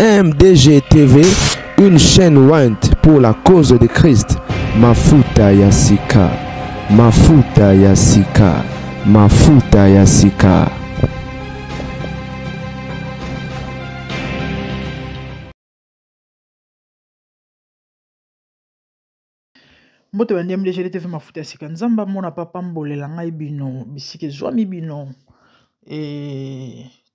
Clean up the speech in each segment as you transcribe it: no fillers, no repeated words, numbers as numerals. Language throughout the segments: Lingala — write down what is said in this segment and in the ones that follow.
MDG TV, une chaîne Went pour la cause de Christ. Mafuta ya sika, mafuta ya sika, mafuta ya sika. Mbote bandi MDG TV mafuta ya sika. Nzamba mona papa mbolela ngai bino bisike zwami bino.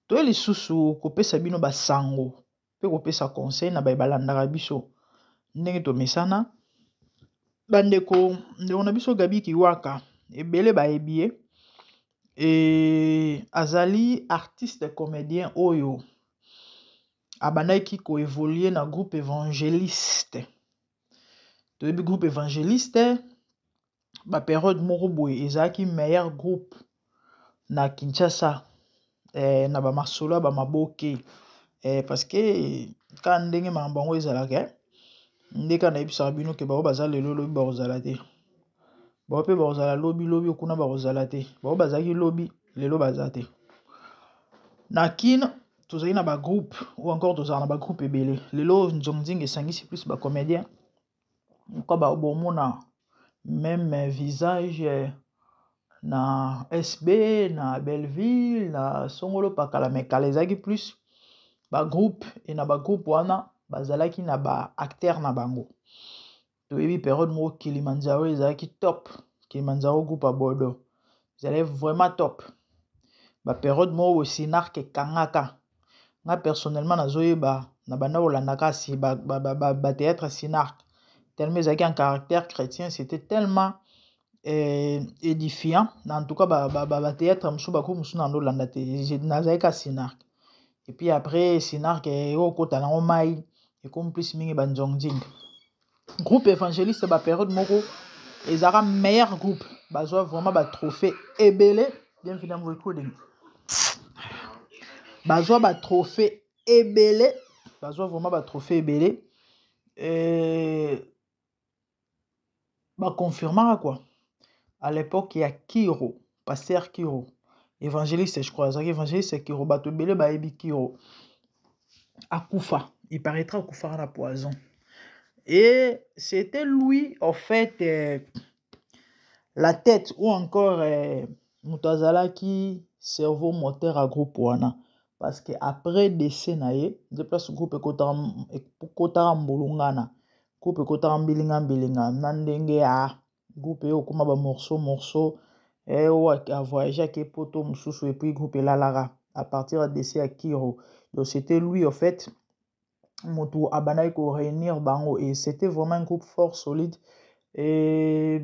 Toi les susu kopesa bino basango. Pe kopesa conseil na balandaka biso ndenge to mesana bandeko ndeko na biso Gabi Kiwaka ebele baebie azali artiste comédien oyo abandaki ko évoluer na groupe évangéliste to bi groupe évangéliste ba période moko boye ezaki meilleur groupe na Kinshasa na ba masolo ba maboke. Parce que quand ndenge mambango ezalaka ndeka na ibisa bino ke ba bazala lelo lobi ba ozala te ba pe ba ozala lobi okuna ba ozala te ba bazaki lobi lelo bazate na kin tozali na ba groupe ou encore tozala na ba groupe ebele lelo nzongding esangisi plus ba comédien ko ba bomona même visage na SB na Belleville na Songolo Pakala mekala ezaki plus ba groupe et na ba groupe wana bazalaki na ba acteur na bango to ebi période mo Kilimanjaro ezalaki top Kilimanjaro groupe à Bordeaux ezalaki vraiment top ba période mo Sinark kangaka nga personnellement nazoyeba na banda olandaka si ba théâtre Sinark tellement ezalaki un caractère chrétien, c'était tellement édifiant en tout cas ba théâtre musu ba ko musu na ndolanda te nazalaka Sinark. Et puis après, Sinark et Okota na Omai et comme plus mingi banjongding. Groupe évangéliste ba période moko ezara meilleur groupe. Bazwa vraiment ba trophée ebele. Bienvenue dans vos recording. Bazwa ba trophée ebele. Bazwa vraiment ba trophée ebele. Ba confirmera quoi. À l'époque il y a Kiro, pasteur Kiro. Évangéliste, je crois. Évangéliste Kiro, bato bele ba ebi Kiro. Akufa. Il paraîtra Akufa à la poison. Et c'était lui, en fait, la tête ou encore Mutazala qui cerveau moteur à groupe wana. Parce que après décès nae, de place groupe Kotara Mbolungana. Groupe Kotara Mbilinga Nandenge a groupe okuma ba morceau. Et a voyagé avec Poto Moussou et puis groupe Lalara à partir de décès à Kiro. Donc c'était lui en fait Moto Abanaï ko réunir bango et c'était vraiment un groupe fort solide et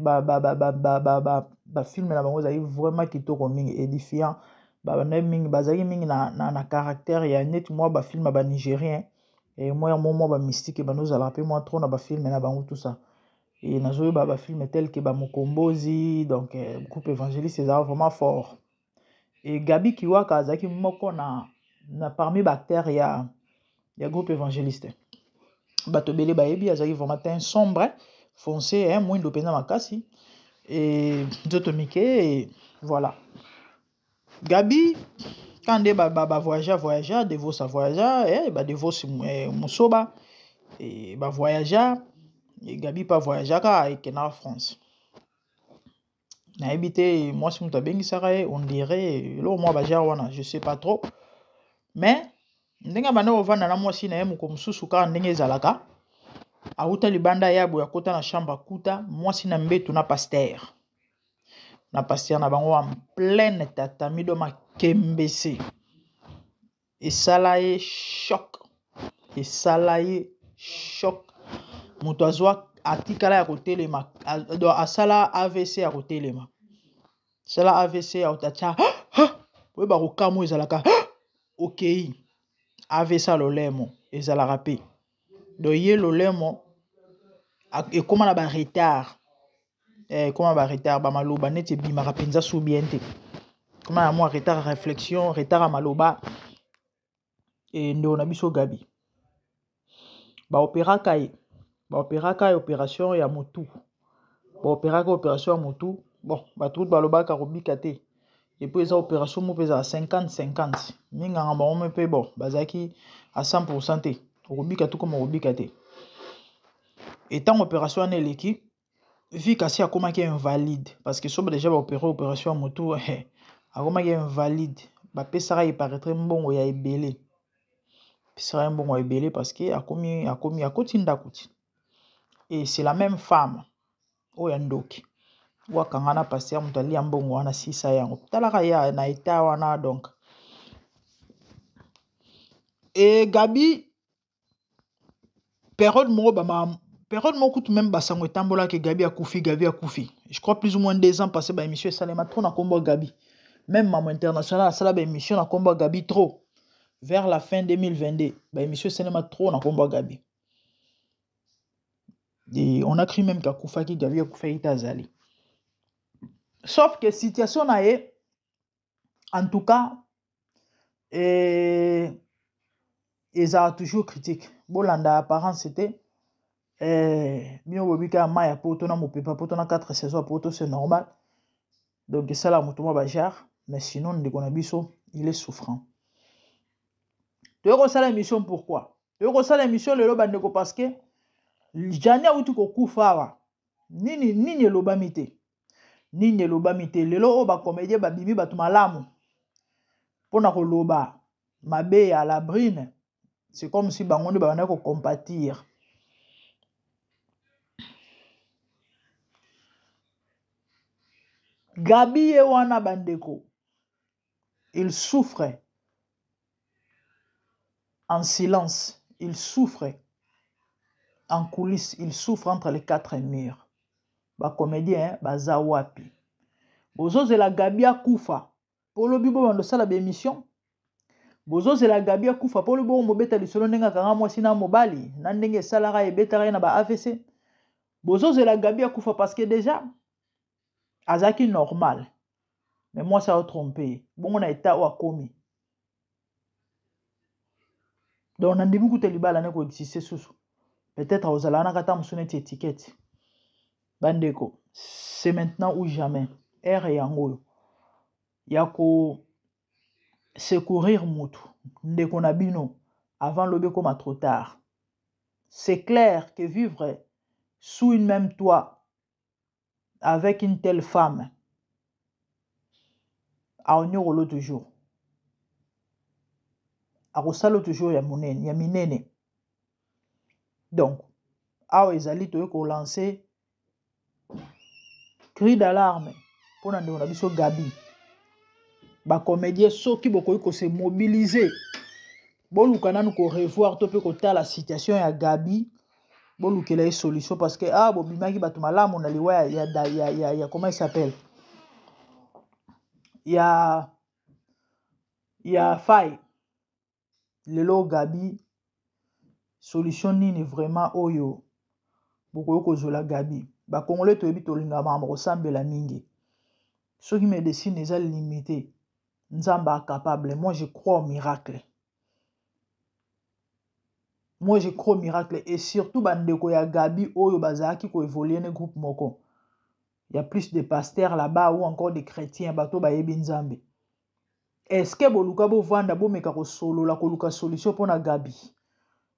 film na bango zali vraiment kitoko mingi édifiant mingi bazali mingi na caractère ya net moi ba film ba nigérien et moi ba mystique ba nous ala pe moi trop na ba film na bango tout ça. Et nous avons des films tels que Mukombozi, donc groupe évangéliste, c'est vraiment fort. Et Gabi Kiwaka, Azaki Moko, parmi les acteurs, il y a groupe évangéliste. Batobele Baebi, Azaki vraiment teint sombre, foncé, moins de pena makasi. Et Zotomike, et voilà. Gabi, quand des voyageurs, des vos voyageurs, des vos Moussoba, et voyageurs. Et Gabi pas voyager avec en France. Na habité moi si muta bengi saraye on dirait lo moi bajar wana je sais pas trop mais ndenga bana ovanda na moi si na yemu ko mususu ka ndenge zalaka auta libanda yabo ya kota na chambre kuta moi si na mbetu na pasteur na bango en pleine tatami do makembese et salaye choc moto azwa atikala ya kotelema asala AVC ya kotelema sala AVC ya utacha we ba kokamo ezalaka okay AVC lolemo ezalaka pe do ye lolemo et comment na ba retard comment ba retard ba maloba neti bimaka penza sou bien te comment na moi retard à réflexion retard à maloba et ndo na biso Gabi ba opéra kai opération ya motu ba opéra ka opération ya motu bon ba tout baloba ka robika te et puis eza opération mo pesa 50-50 minga ngamba on me pe bon bazaki à 100% te robika tout comme robika te et tant opération en eleki vu kasi akomaki invalide parce que soba déjà ba opérer opération ya motu akomaki invalide ba pesaka il paraîtrait mbongo ya ebele pesaka mbongo ya ebele parce que akomi akotinda kuti et c'est la même femme oyo ndoki wakanga na pasteur moto alia mbongo wana sisa yango talaka ya na eta wana donc et Gabi période moko tout même basango etambola que Gabi a koufi je crois plus ou moins 2 ans passé ba émission salema trop na kombo Gabi même maman international sala ba émission na kombo Gabi trop vers la fin 2022 ba émission salema trop na kombo Gabi et on a cru même qu'à koufa ki Gabi a koufa itazali. Sauf que situation na ye, en tout cas, ils ont toujours critique. Bolanda apparence c'était mieux webika maya poto na mopepa poto na 4 saisons poto c'est normal. Donc ça la mutuma bajar, mais sinon ndeko na biso, il est souffrant. Tu as ça l'émission pourquoi? Tu as ça l'émission le bandeko parce que jania utu ko kufa nini lobamite. Nini lobamite lelo ba comédien ba bimi batu malamu pona ko loba mabe à la brine c'est comme si bangondi ba ko compatir Gabi e wana bandeko il souffre en silence, il souffre en coulisses, il souffre entre les 4 murs. Ba comédien baza wapi bozo la Gabi a kufa pour le bibo bando sala ba émission bozo la Gabi a kufa pour le bo mobeta lisolo nenga kanga mwasi na mobali na ndenge salara e betara na ba AVC bozo la Gabi a kufa parce que déjà azaki normal mais moi ça a trompé bon na état wa komi donc na ndibu kutelibala na ko exister susu peut-être ozala na kata musoneti étiquette bandeko c'est maintenant ou jamais ere yango yako secourir mutu ndeko na bino avant lobe comme trop tard. C'est clair que vivre sous une même toit avec une telle femme a onyoro toujours a rosalo toujours ya monene ya minene donc awa ezali to ko lancer cri d'alarme pour na ndeko na biso Gabi ba comédien soki bokoyi ko se mobiliser boluka nanu ko revoir to pe ko ta la situation ya Gabi bolukela une solution parce que bobimaki batu malamu na liwa ya comment il s'appelle ya faille lelo Gabi solution nini vraiment oyo bokoyi ko zola Gabi ba congolais to yebi to linga mama ko sambela mingi soki médecine eza limité nzamba capable. Moi je crois au miracle. Moi je crois au miracle et surtout bandeko ya Gabi oyo bazaki ko évoluer ne groupe moko. Il y a plus de pasteurs là-bas ou encore des chrétiens bato ba yebi nzambe. Est-ce que boluka bo vanda bo meka ko solo la ko luka solution pona Gabi?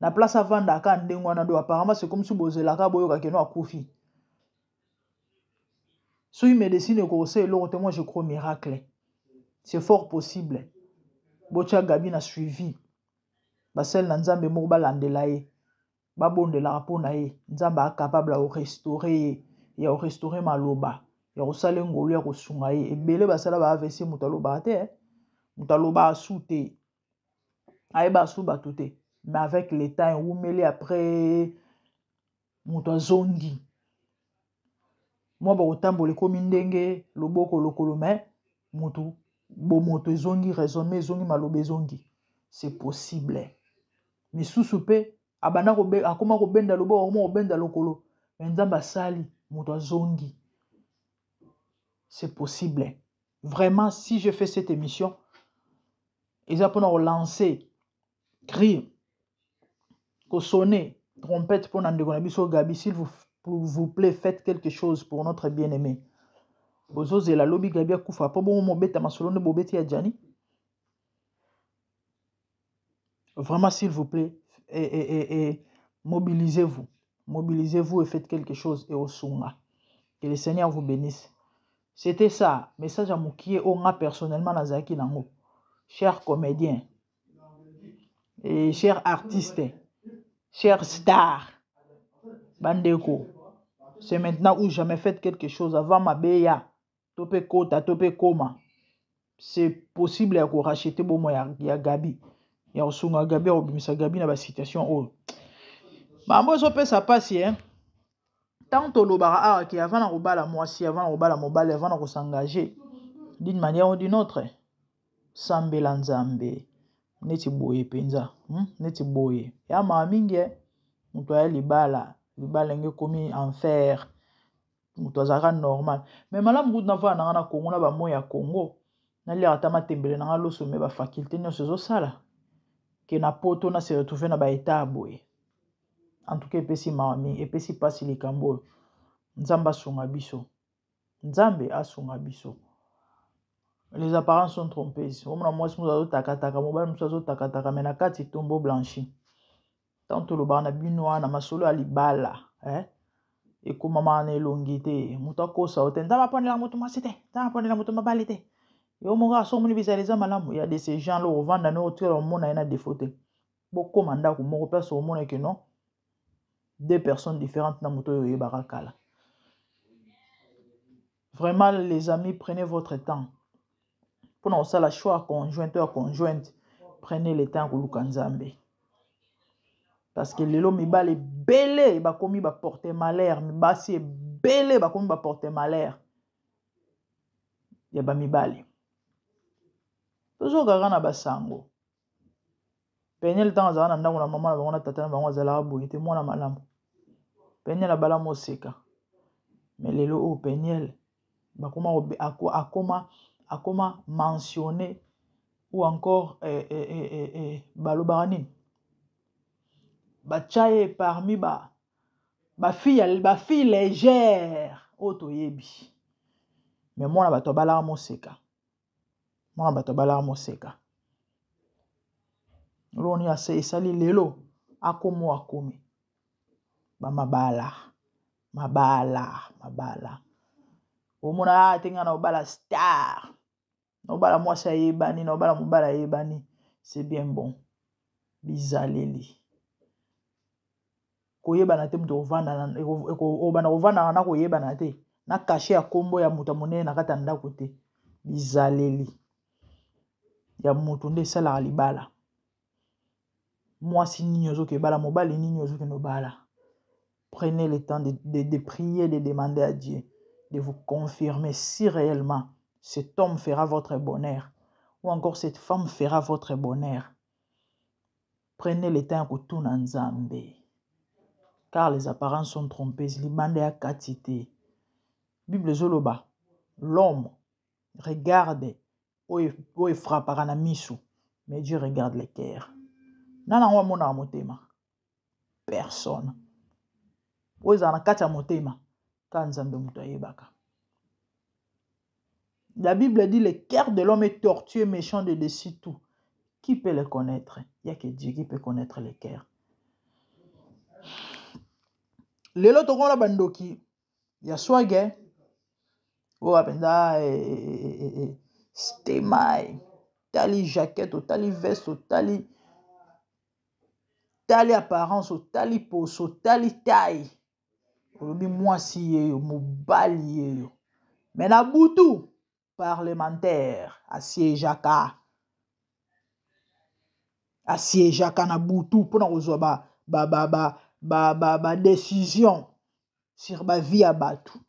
Na place à vanda ka ndengo na do apparemment c'est comme si bozela ka boyo ka keno akufi. So une médecine ko se lo moi je crois au miracle. C'est fort possible. Bocha Gabi na suivi. Basel na nzambe moko balandela ye. Babondela rapona ye. Nzamba capable de restaurer, ya restaurer maloba. Ya osale ngolo ya kosunga ye. Ebele basala ba AVC mutaloba te. Mutaloba asute. Aeba asu batute. Mais avec l'état ou mêlé après mutazongi. Moi ba otambole komi ndenge loboko lokolo mais mutu bomoto ezongi raisonner ezongi maloba ezongi c'est possible mais sous soupe abana ko akoma ko benda lobo mo benda lokolo Nzamba sali, moto zongi. C'est possible. Vraiment, si je fais cette émission, ils apprennent à relancer, cri, sonner, trompette pour Nandegonabiso Gabi, s'il vous plaît, faites quelque chose pour notre bien-aimé. Bozo la lobby Gabi Koufa, pas bon mon bête à ma solone bobeti à Djani. Vraiment, s'il vous plaît, et mobilisez-vous. Mobilisez-vous et faites quelque chose et au sunga. Que le Seigneur vous bénisse. C'était ça. Message à Moukie, on a personnellement Nazaki Nango. Chers comédiens, et chers artistes, chers stars, Bandeko, c'est maintenant ou jamais faites quelque chose avant ma béya, topé kota, topé koma. C'est possible à racheter bon moi ya Gabi. Ya osunga Gabi, obimisa Gabi na ba situation oh. Mambo so pe ça passe hein. Tant au lobara qui avant na robala moi si avant na robala mobile avant na s'engager d'une manière ou d'une autre. Sambela nzambe. Neti boye penza, neti boye. Ya mamingi muto ya libala nge komi enfer. Muto azaka normal. Mais malamu kutu na va na Congo na ba moya Congo. Na li atama tembele na loso me ba faculté nyonso zo sala. Que na poto na se retrouver na ba état boye. En tout cas epesi mami, epesi pasi likambo. Nzambe asunga biso. Nzambe asunga biso. Les apparences sont trompeuses. On a moi si nous avons takataka, mobile nous avons takataka, mais na kati tombeau blanchi. Tant le bar na binoa na masolo alibala, et comme maman est longité, mutako sa oten. Dama pone la moto masete, dama pone la moto mabalite. Yo mon gars, son visualiser malamu. Il y a de ces gens là au vendre dans notre au monde na défaute. Beaucoup manda ko mo place au monde que non. Deux personnes différentes na moto yo barakala. Vraiment les amis, prenez votre temps. Pour nous la choix conjointe ou conjointe, prenez le temps pour Lukanzambe. Parce que l'élo mibale est belé, il va comme il va porter malheur, mibale c'est belé, il va comme il va porter malheur. Il y a ba mibale. Toujours garana basango. Peine le temps à zana ndako na maman na tata na bango zala boyete mwana malamu. Peine la bala moseka. Mais l'élo au peine ba comment mentionner ou encore balobarani bachaye parmi ba fille légère otoyebi mais moi na bato bala moseka loni ase esali lelo akomi ba mabala omona tenga na obala star na obala mwasi ayebani na obala mobala ayebani c'est bien bon bizaleli koyebana te muto ovanda obana ovanda na koyebana te na caché ya kombo ya muto monene na kata ndako te bizaleli ya muto nde sala libala mwasi nini ozoke bala mobali nini ozoke no bala. Prenez le temps de prier, de demander à Dieu de vous confirmer si réellement cet homme fera votre bonheur ou encore cette femme fera votre bonheur. Prenez le temps pour tout Nzambe. Car les apparences sont trompeuses. Libande à katité. Bible Zoloba. L'homme regarde où il frappera na misu. Mais Dieu regarde les cœurs. Nana wa mona motema. Personne. La Bible dit le cœur de l'homme est tortueux, méchant de dessus tout. Qui peut le connaître? Il n'y a que Dieu qui peut connaître le cœur. Lelo toko la bandoki ya swage o apenda stemai tali jaquette tali veste tali apparence tali poso tali taille. Olobi mwasi yeyo mobali yeyo mais na butu parlementaire asiejaka na butu pona kozwa ba décision sur ba vie ya batu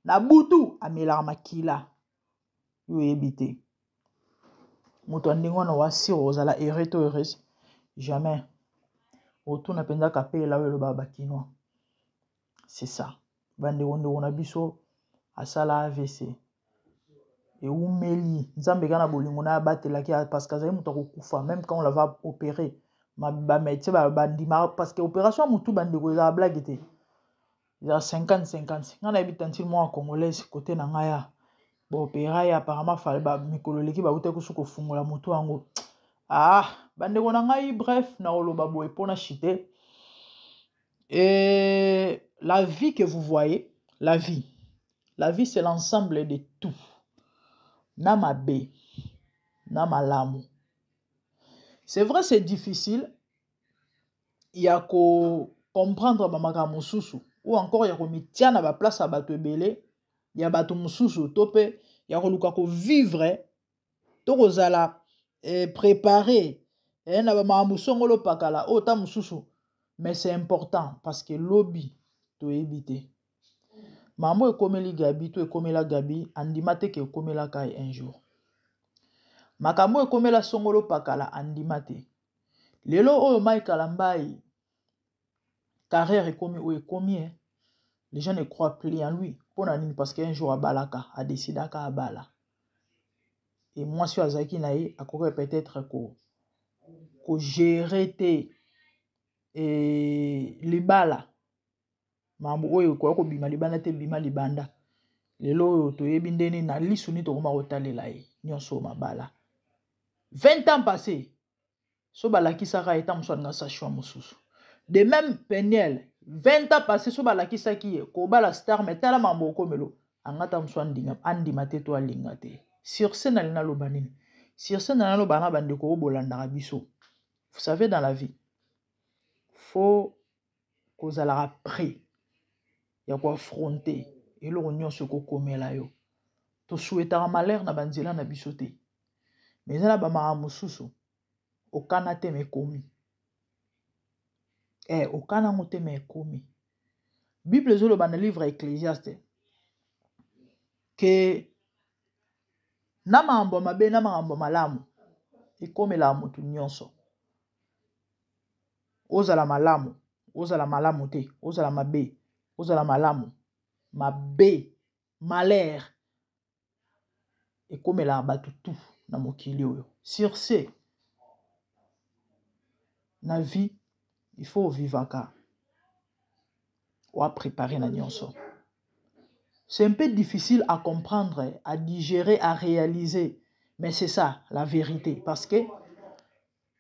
na butu amelaka makila yo yebite moto andingo na wasi ozala heureux to heureuse jamais autour na penza kapela we lo baba kinois. C'est ça. bandeko ndeko na biso asala AVC et umeli nzambe kana bolingo na batelaki parce que azali mutu akokufa même quand on l'avait opéré ba médecin bandima parce que opération mutu bandeko eza blague te eza 50-50 ngana yebi tantine mwa congolaise côté na ngaya bo opéra ya apparemment fallait ba mikolo leki ba uta kusuko fungola mutu yango bandeko na ngai bref na oloba boye pona chité. Et la vie que vous voyez, la vie c'est l'ensemble de tout. Na mabe, na malamu. C'est vrai, c'est difficile. Il y a qu'à comprendre mamaka mususu ou encore il y a qu'à mettre na ba place à bato belé, il y a bato mususu topé, il y a qu'à vivre, to kozala préparer na ba mamusongolo pakala o ta mususu. Mais c'est important parce que lobby to éviter. Maman est comme les gabi, to est comme la gabi, andimate ke comme la kai un jour. Makamo est comme la songolo pakala andimate. Lelo o mai kalambai carrière est comme ou est combien. Les gens ne croient plus en lui. Parce qu'un jour à balaka a décidé à bala. Et moi si azaki naï a peut-être ko gérer tes et libala mambo oyo ko bima libanda te bima libanda lelo to yebi ndeni na lisuni to koma kotalela ye nyonso mabala 20 ans passés so balakisaka eta mswana sa choix mususu de même Peniel 20 ans passés so balakisaki ye ko bala star metala mambo komelo angata mswana ndinga andima te to alinga te sur scène alina lobanini sur scène alina lobana bandeko obolanda biso. Vous savez dans la vie faut qu'on aura prêt ya ko affronter et le rognon ce ko komela yo to souhaitera malheur na banzela na bisoté mais na ba ma mususu okana te me komi okana ngote me komi Bible zo le ban livre Ecclésiaste que na mambo mabe na mambo malamu ekomela mutu nyonso ozala malamu ozala malamu te ozala mabe ozala malamu mabe malheur ekomela batu tout na mokili oyo. Sur ce na vie il faut vivre ka ou à préparer na nyonso. C'est un peu difficile à comprendre, à digérer, à réaliser, mais c'est ça la vérité parce que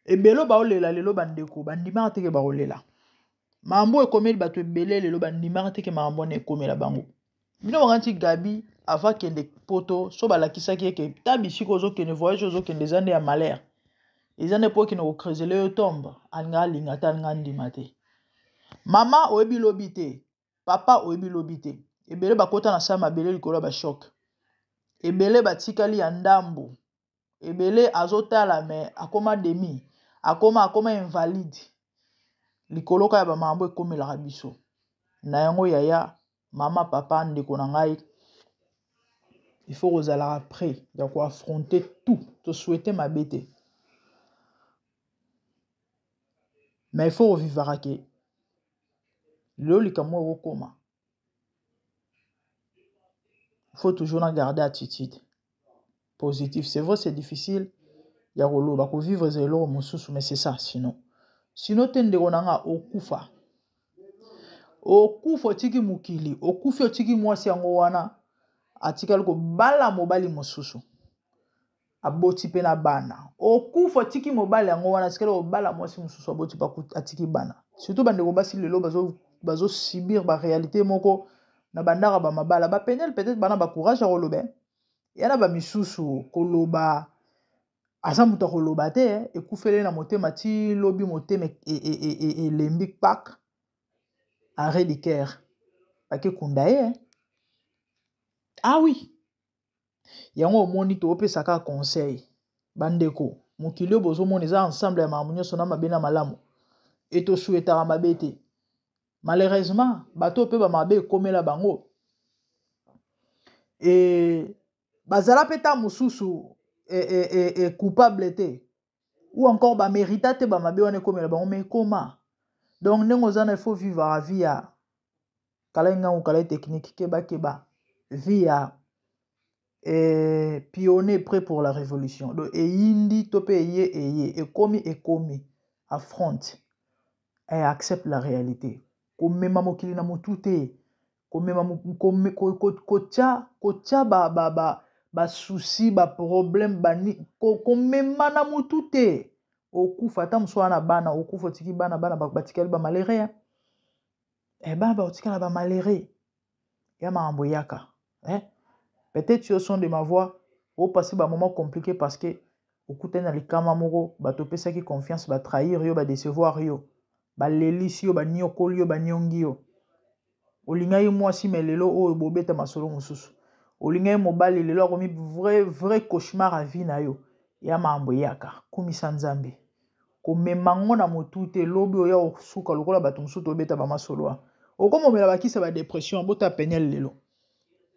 ebelo baolela lelo bandeko bandima teke baolela mambo ekomeli bato ebele lelo bandima teke mambo ne ekomela bango bino wanti gabi avant kende poto so balakisaki eke tabisi ko zo kende voyage zo kende zande ya malheur ezane po kende ko creuser le tombe anga linga ta ngandima te mama oyebi lobi te papa oyebi lobi te ebele bakota na sama bele likolo ba choc ebele batikali ya ndambo ebele azotala me akoma demi akoma invalide likolo ka ba mambo ekomela biso na yango yaya mama papa ndeko na ngai il faut ozala après ya ko affronter tout to souhaiter ma bête mais il faut vivre avec le likamo okoma il faut toujours garder attitude positive. C'est vrai c'est difficile ya rolo ba ko vivre zelo mususu mais c'est ça sinon tende konanga okufa tiki mukili okufi tiki mwasi yango wana atikali ko bala mobali mususu aboti pe na bana okufa tiki mobali yango wana atikali ko bala mwasi mususu aboti pa atiki bana surtout bandeko basi lelo bazo subir ba réalité moko na bandaka ba mabala ba penel peut-être bana ba courage ya koloba yana ba misusu koloba asa muto koloba te ekufele na motema ti lobi motema et lembi pak arrêt de cœur pake kundaye ah oui yango omoni to opesaka conseil bandeko mokili bozo moni za ensemble ya mamunyo sona mabena malamu et to souhaitera mabete malheureusement bato pe ba mabe komela bango et bazala peta mususu coupable te ou encore ba mérita te ba mabe wana komela bango mais comment donc nengo zana il faut vivre la vie kala nga ou kala technique keba via pionnier prêt pour la révolution. Donc indi tope et komi affronte et accepte la réalité. Comme même mokili na mutute, comme même kocha ba souci ba problème bani comme même na mutute. Okufa ta mso na bana okufa tiki bana batikali ba malere baba otikala ba malere ya mambo yaka peut-être tu son de ma voix au passer ba moment compliqué parce que okutena likama moko bato pesa ki confiance ba trahir yo ba décevoir yo ba lelisi yo ba nyokoli yo ba nyongi yo olingai mwasi melelo o bobeta masolo mususu olingai mobali lelo akomi vrai cauchemar à vie na yo ya mambo yaka kumisa nzambe komemango na motute lobi oya osuka lokola bato mususu tobeta ba masolo okomomela bakisa ba dépression bota penyel lelo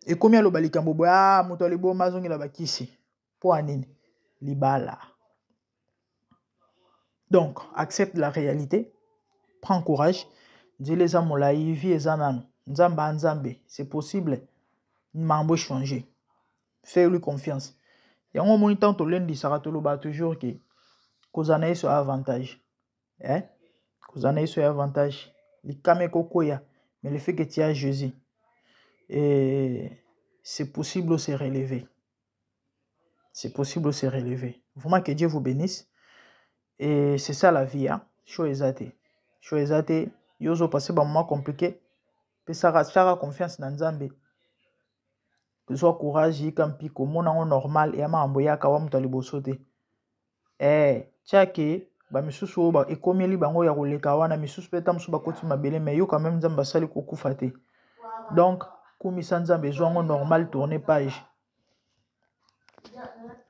et combien lo balikambo boya moto libo mazongi la bakisi po anini libala. Donc accepte la réalité, prends courage, dis les amolai vie ezanan nzamba nzambe, c'est possible mambo changer. Fais-lui confiance. Et on moni tant to lendi saratolo ba toujours que kozana eso avantage. Kozana eso avantage. Li kame kokoya, mais le fait que tu as Jésus et c'est possible de se relever. C'est possible de se relever. Vraiment que Dieu vous bénisse. Et c'est ça la vie. Choisate. Yozo passé par un moment compliqué. Puis ça rachara confiance dans Nzambe. Que soit courage, yikampi, comme on normal et ama amboya kawam talibosote. Tchake, ba misusu ba ekomeli bango ya koleka wana misusu peta musu ba koti mabele mais yo quand même Nzamba sali kokufate. Donc Kumisa Nzambe zongo normal tourner page.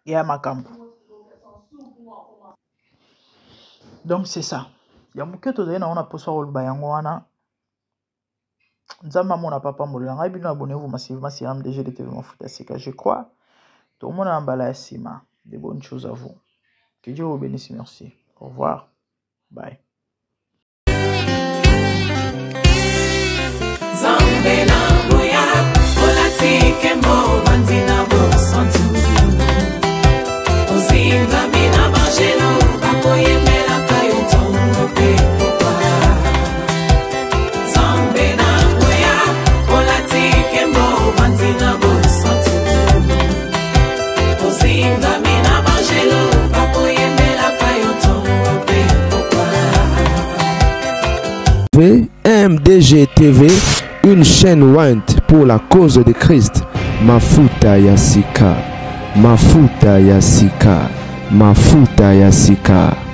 Ya makambo. Donc c'est ça. Ya muketo zena on a posa ol bayango wana. Nzamba mona papa molanga bino abonnez-vous massivement sur MDG de TV Mafuta Sika. Je crois tout le monde a emballé sima. De bonnes choses à vous. Que Dieu vous bénisse, merci. Au revoir. Bye. MDG TV, une chaîne Went pour la cause de Christ. Mafuta ya Sika, Mafuta ya Sika, Mafuta ya Sika.